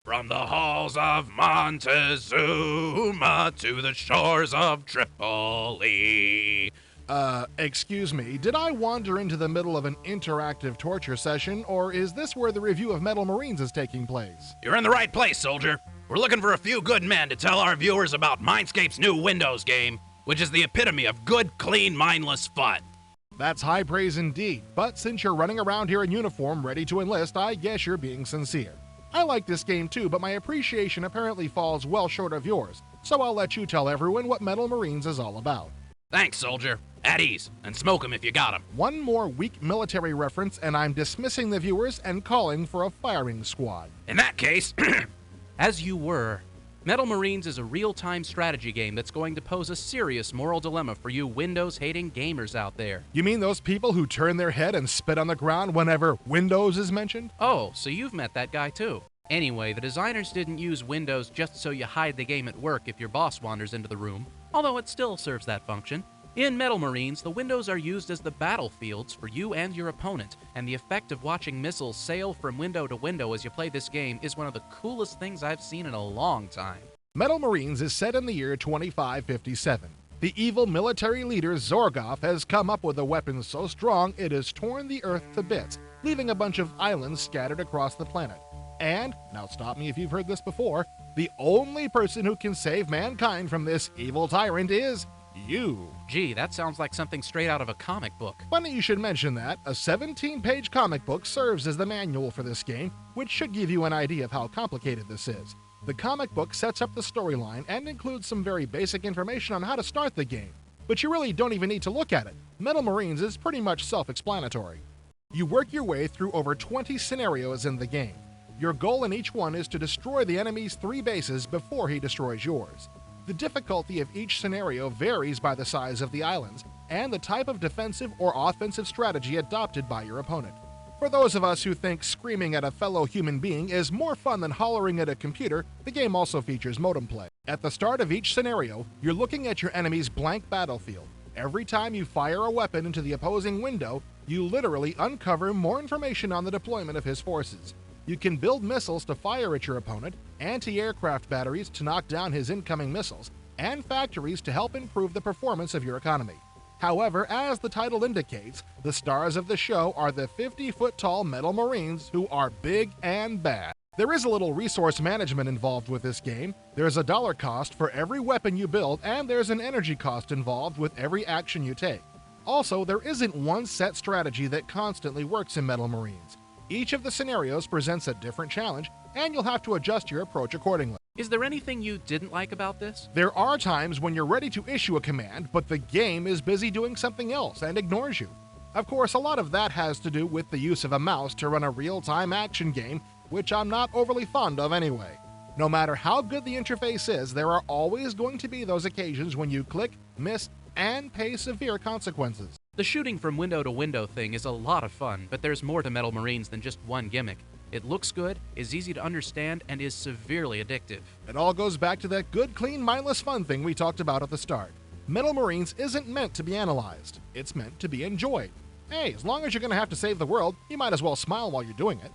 From the halls of Montezuma to the shores of Tripoli. Excuse me, did I wander into the middle of an interactive torture session, or is this where the review of Metal Marines is taking place? You're in the right place, soldier. We're looking for a few good men to tell our viewers about Mindscape's new Windows game, which is the epitome of good, clean, mindless fun. That's high praise indeed, but since you're running around here in uniform ready to enlist, I guess you're being sincere. I like this game too, but my appreciation apparently falls well short of yours, so I'll let you tell everyone what Metal Marines is all about. Thanks, soldier. At ease, and smoke 'em if you got 'em. One more weak military reference and I'm dismissing the viewers and calling for a firing squad. In that case, As you were, Metal Marines is a real-time strategy game that's going to pose a serious moral dilemma for you Windows-hating gamers out there. You mean those people who turn their head and spit on the ground whenever Windows is mentioned? Oh, so you've met that guy too. Anyway, the designers didn't use Windows just so you hide the game at work if your boss wanders into the room, although it still serves that function. In Metal Marines, the windows are used as the battlefields for you and your opponent, and the effect of watching missiles sail from window to window as you play this game is one of the coolest things I've seen in a long time. Metal Marines is set in the year 2557. The evil military leader Zorgoth has come up with a weapon so strong it has torn the Earth to bits, leaving a bunch of islands scattered across the planet. And, now stop me if you've heard this before, the only person who can save mankind from this evil tyrant is you. Gee, that sounds like something straight out of a comic book. Funny you should mention that. A 17-page comic book serves as the manual for this game, which should give you an idea of how complicated this is. The comic book sets up the storyline and includes some very basic information on how to start the game, but you really don't even need to look at it. Metal Marines is pretty much self-explanatory. You work your way through over 20 scenarios in the game. Your goal in each one is to destroy the enemy's 3 bases before he destroys yours. The difficulty of each scenario varies by the size of the islands and the type of defensive or offensive strategy adopted by your opponent. For those of us who think screaming at a fellow human being is more fun than hollering at a computer, the game also features modem play. At the start of each scenario, you're looking at your enemy's blank battlefield. Every time you fire a weapon into the opposing window, you literally uncover more information on the deployment of his forces. You can build missiles to fire at your opponent, anti-aircraft batteries to knock down his incoming missiles, and factories to help improve the performance of your economy. However, as the title indicates, the stars of the show are the 50-foot-tall Metal Marines who are big and bad. There is a little resource management involved with this game. There's a dollar cost for every weapon you build, and there's an energy cost involved with every action you take. Also, there isn't one set strategy that constantly works in Metal Marines. Each of the scenarios presents a different challenge, and you'll have to adjust your approach accordingly. Is there anything you didn't like about this? There are times when you're ready to issue a command, but the game is busy doing something else and ignores you. Of course, a lot of that has to do with the use of a mouse to run a real-time action game, which I'm not overly fond of anyway. No matter how good the interface is, there are always going to be those occasions when you click, miss, and pay severe consequences. The shooting from window to window thing is a lot of fun, but there's more to Metal Marines than just one gimmick. It looks good, is easy to understand, and is severely addictive. It all goes back to that good, clean, mindless fun thing we talked about at the start. Metal Marines isn't meant to be analyzed. It's meant to be enjoyed. Hey, as long as you're going to have to save the world, you might as well smile while you're doing it.